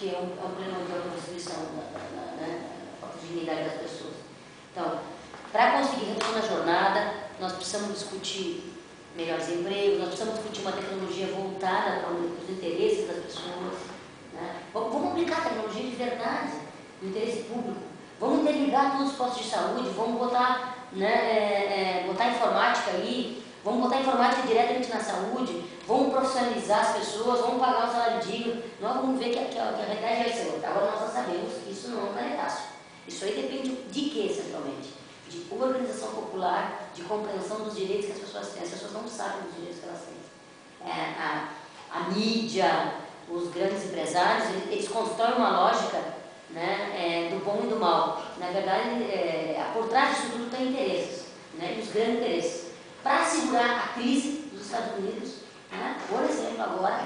que é um problema de restrição da dignidade das pessoas. Então, para conseguir retorno na jornada, nós precisamos discutir melhores empregos, nós precisamos discutir uma tecnologia voltada para os interesses das pessoas. Né? Vamos aplicar a tecnologia de verdade, no interesse público. Vamos interligar todos os postos de saúde, vamos botar, botar informática aí, vamos botar informática diretamente na saúde, vamos profissionalizar as pessoas, vamos pagar um salário digno. Nós vamos ver que a realidade é essa. Agora nós já sabemos que isso não é fácil. Isso aí depende de quê, centralmente? De organização popular, de compreensão dos direitos que as pessoas têm. As pessoas não sabem dos direitos que elas têm. A mídia, os grandes empresários, eles constroem uma lógica, né, do bom e do mal. Na verdade, por trás disso tudo tem interesses, né, e os grandes interesses. Para segurar a crise dos Estados Unidos, né, por exemplo, agora,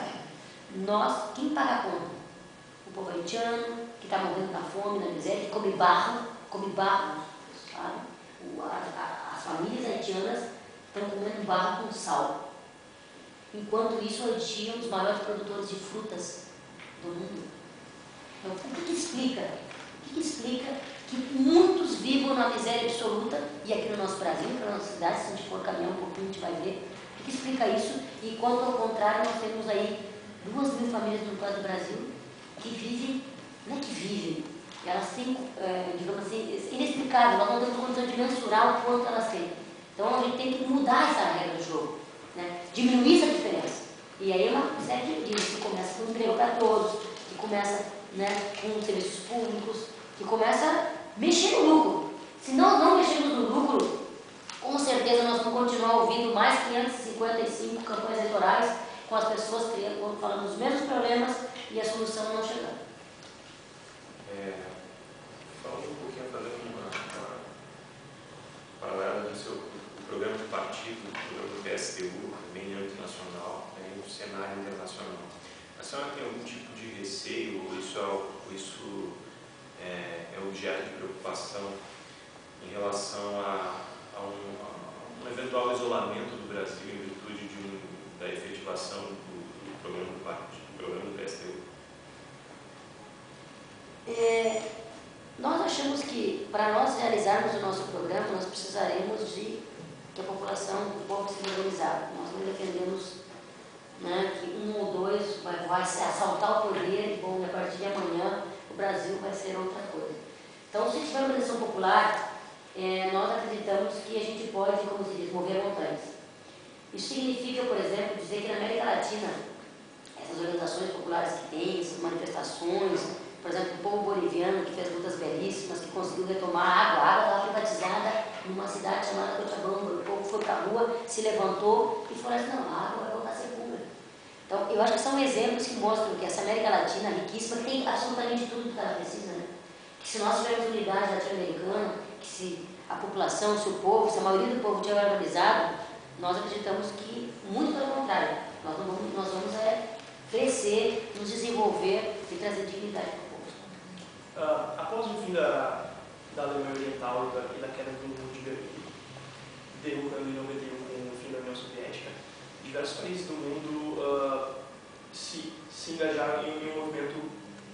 quem paga a conta? O povo haitiano, que está morrendo na fome, na miséria, que come barro, sabe? As famílias haitianas estão comendo barro com sal. Enquanto isso, o Haiti é um dos maiores produtores de frutas do mundo. Então, o que explica? O que explica que muitos vivam na miséria absoluta, e aqui no nosso Brasil, na nossa cidade, se a gente for caminhar um pouquinho, a gente vai ver. O que explica isso? Enquanto, ao contrário, nós temos aí 2.000 famílias no do Brasil que vivem, não é que vivem, elas têm, digamos assim, inexplicável, nós não temos condição de mensurar o quanto elas têm. Então a gente tem que mudar essa regra do jogo, né? Diminuir essa diferença. E aí é uma série de que começa com emprego para todos, que começa, né, com serviços públicos, que começa a mexer no lucro. Se nós não mexermos no lucro, com certeza nós vamos continuar ouvindo mais 555 campanhas eleitorais com as pessoas falando dos mesmos problemas e a solução não chegando. Falando um pouquinho, fazendo uma paralela do seu programa de partido, o programa do PSTU, também em âmbito nacional, em um cenário internacional. A senhora tem algum tipo de receio, ou isso é objeto de preocupação em relação a um eventual isolamento do Brasil em virtude da efetivação do programa do partido, do programa do PSTU? Nós achamos que, para nós realizarmos o nosso programa, nós precisaremos de que a população, o povo se organizar. Nós não defendemos, né, que um ou dois vai se assaltar o poder, bom, a partir de amanhã o Brasil vai ser outra coisa. Então, se tiver organização popular, nós acreditamos que a gente pode, como se diz, mover montanhas. Isso significa, por exemplo, dizer que na América Latina, essas organizações populares que têm, essas manifestações, por exemplo, o povo boliviano que fez lutas belíssimas, que conseguiu retomar a água estava privatizada numa cidade chamada Cochabamba, o povo foi para a rua, se levantou e falou assim, não, a água vai voltar a ser pública. Então, eu acho que são exemplos que mostram que essa América Latina riquíssima tem absolutamente tudo que ela precisa, né? Que se nós tivermos unidade latino-americana, que se a população, se o povo, se a maioria do povo estiver organizado, nós acreditamos que, muito pelo contrário, nós vamos crescer, nos desenvolver e trazer dignidade para o povo. Após o fim da Alemanha Oriental e da queda do muro de Berlim, derrubando em 91 com o fim da União Soviética, diversos países do mundo se engajaram em um movimento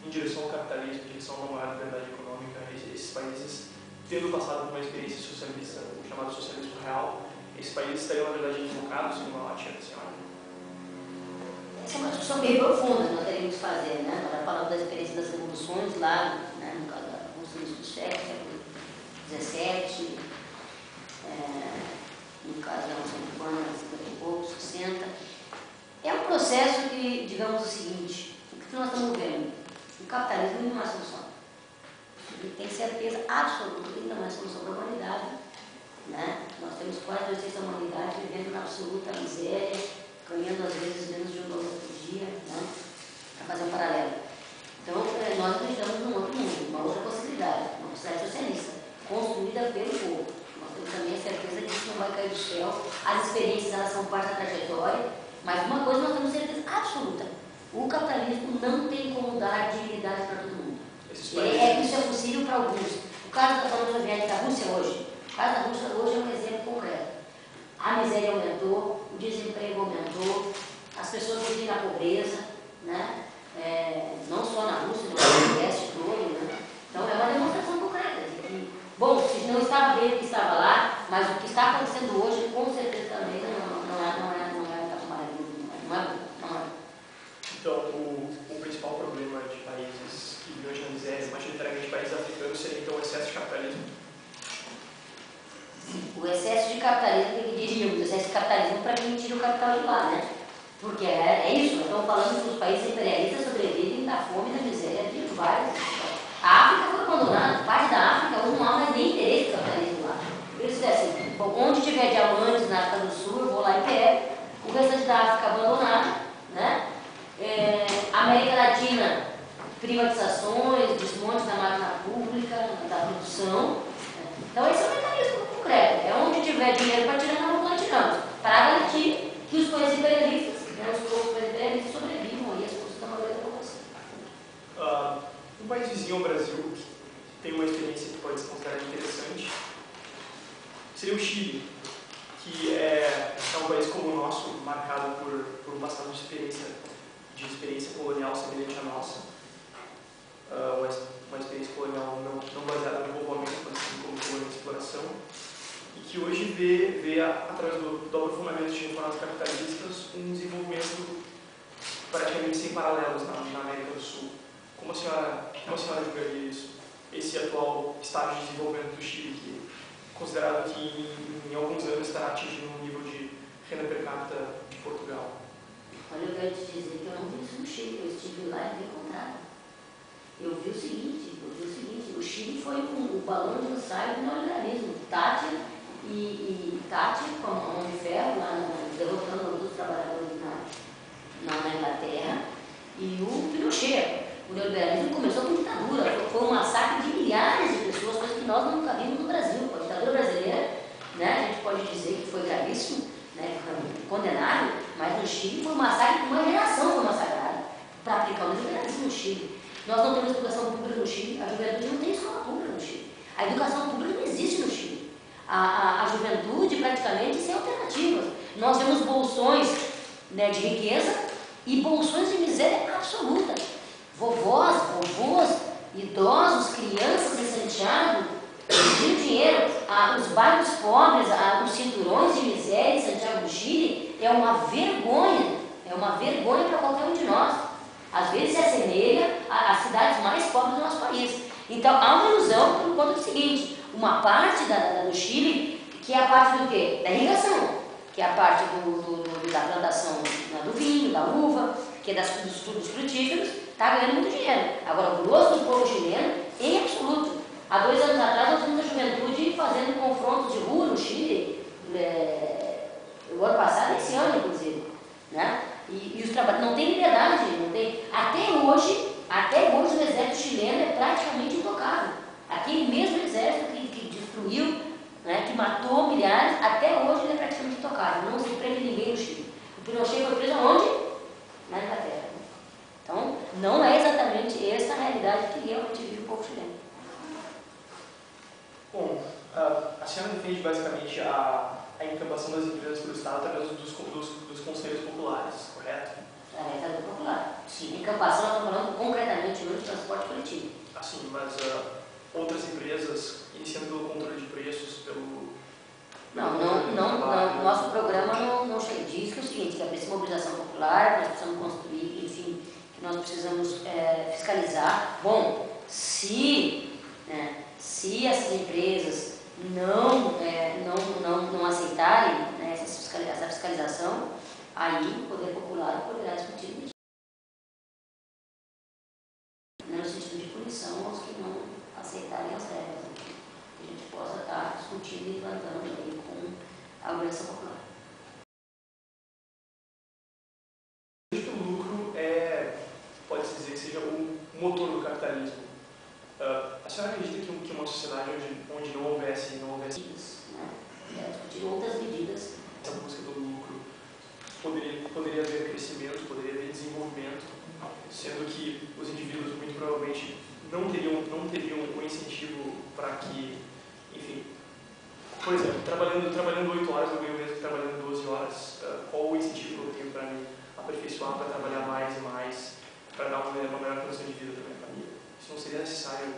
em direção ao capitalismo, em direção a uma maior liberdade econômica. Esses países, tendo passado por uma experiência socialista, o chamado socialismo real, esses países estariam, na verdade, equivocados em uma ótica da senhora? Essa é uma discussão bem profunda que nós teríamos que fazer, né? Nós falamos da experiência das revoluções lá, né? No caso da Revolução do século XVII, no caso da Revolução Cubana, 50 e poucos, 60. É um processo que, digamos o seguinte, o que nós estamos vendo? O capitalismo não é solução. Ele tem certeza absoluta que não é solução para a humanidade, né? Nós temos quase 2 terços da humanidade vivendo na absoluta miséria, ganhando às vezes menos de $1 por dia, né? Para fazer um paralelo. Então, nós acreditamos num outro mundo, uma outra possibilidade, uma sociedade socialista, construída pelo povo. Nós temos também a certeza de que isso não vai cair do céu, as experiências elas são parte da trajetória, mas uma coisa nós temos certeza absoluta: o capitalismo não tem como dar dignidade para todo mundo. Isso é possível para alguns. O caso da União Soviética da Rússia hoje, o caso da Rússia hoje é um exemplo concreto. A miséria aumentou, o desemprego aumentou, as pessoas vivem na pobreza, né? Não só na Rússia, acontecendo hoje, com certeza também não é. Então, o principal problema de países que vivem hoje na miséria, majoritariamente países africanos, seria então o excesso de capitalismo? O excesso de capitalismo, o que diríamos? O excesso de capitalismo para quem tira o capital de lá, né? Porque é isso, nós estamos falando que os países imperialistas sobrevivem da fome e da miséria de vários. A África foi abandonada, parte da África hoje não há mais nem interesse do capitalismo lá. Eles dizem assim, bom, onde tiver diamantes na África do Sul, eu vou lá e pego, o restante da África abandonado, né? América Latina, privatizações, desmonte da máquina pública, da produção. Então esse é o mecanismo concreto, é onde tiver dinheiro para tirar, nós vamos tirando, para garantir que os países imperialistas, os poucos países imperialistas sobrevivam aí às custas da maioria da população. Um país vizinho ao Brasil, que tem uma experiência que pode ser considerada interessante, seria o Chile, que é um país como o nosso, marcado por um passado de experiência colonial semelhante à nossa. Uma experiência colonial não baseada no povoamento, mas sim como colônia de exploração, e que hoje vê através do aprofundamento de reformas capitalistas, um desenvolvimento praticamente sem paralelos na América do Sul. Como a senhora julgaria isso? Esse atual estágio de desenvolvimento do Chile, que é considerado que em alguns anos estará atingindo um nível de renda per capita de Portugal? Olha, eu quero te dizer que eu não vi isso no Chile, eu estive lá e vi o contrário. Eu vi o seguinte, o Chile foi o balão de ensaio do neoliberalismo. Thatcher com a mão de ferro, lá derrotando os trabalhadores na Inglaterra, e o Pinochet. O neoliberalismo começou com ditadura, foi um massacre de milhares de pessoas, coisa que nós nunca vimos no Brasil. A ditadura brasileira, né, a gente pode dizer que foi gravíssimo, né, condenável, mas no Chile foi um massacre que uma geração foi massacrada para aplicar o neoliberalismo no Chile. Nós não temos educação pública no Chile, a juventude não tem escola pública no Chile. A educação pública não existe no Chile. A juventude praticamente sem alternativas. Nós temos bolsões, né, de riqueza e bolsões de miséria absoluta. Vovós, idosos, crianças em Santiago, pedindo dinheiro. Os bairros pobres, os cinturões de miséria em Santiago do Chile é uma vergonha para qualquer um de nós. Às vezes se assemelha às cidades mais pobres do nosso país. Então há uma ilusão por conta do seguinte: uma parte do Chile, que é a parte do quê? Da irrigação, que é a parte da plantação do vinho, da uva, que é dos frutíferos, está ganhando muito dinheiro. Agora, o grosso do povo chileno, em absoluto. Há 2 anos atrás, nós vimos a juventude fazendo confrontos de rua no Chile, o ano passado, esse ano, inclusive. Né? E os trabalhadores não tem liberdade, não tem. Até hoje o exército chileno é praticamente intocável. Aquele mesmo exército que destruiu, né, que matou milhares, até hoje ele é praticamente intocável. Não se prende ninguém no Chile. O Pinochet foi preso aonde? Na Inglaterra. Então, não é exatamente essa a realidade que realmente vive o povo chileno. Bom, a senhora defende basicamente a encampação das empresas pelo Estado através dos conselhos populares, correto? É do popular. Sim. Encampação, nós estamos falando concretamente hoje de transporte coletivo. Assim, mas outras empresas, iniciando pelo controle de preços, Não, nosso programa não chega. Diz que é o seguinte, que é preciso mobilização popular, nós precisamos construir, enfim, que nós precisamos fiscalizar. Bom, se essas empresas não aceitarem, né, essa fiscalização, aí o poder popular poderá discutir isso, no sentido de punição aos que não aceitarem as regras, né, que a gente possa estar discutindo e implantando aí com a organização popular. O lucro pode-se dizer que seja o motor do capitalismo. A senhora acredita que uma sociedade onde não houvesse Discutir outras medidas. Essa busca do lucro poderia haver crescimento, poderia haver desenvolvimento, sendo que os indivíduos muito provavelmente não teriam um incentivo para que, enfim, por exemplo, trabalhando 8 horas, eu ganho mesmo que trabalhando 12 horas. Qual o incentivo que eu tenho para me aperfeiçoar, para trabalhar mais e mais, para dar uma melhor condição de vida para minha família? Isso não seria necessário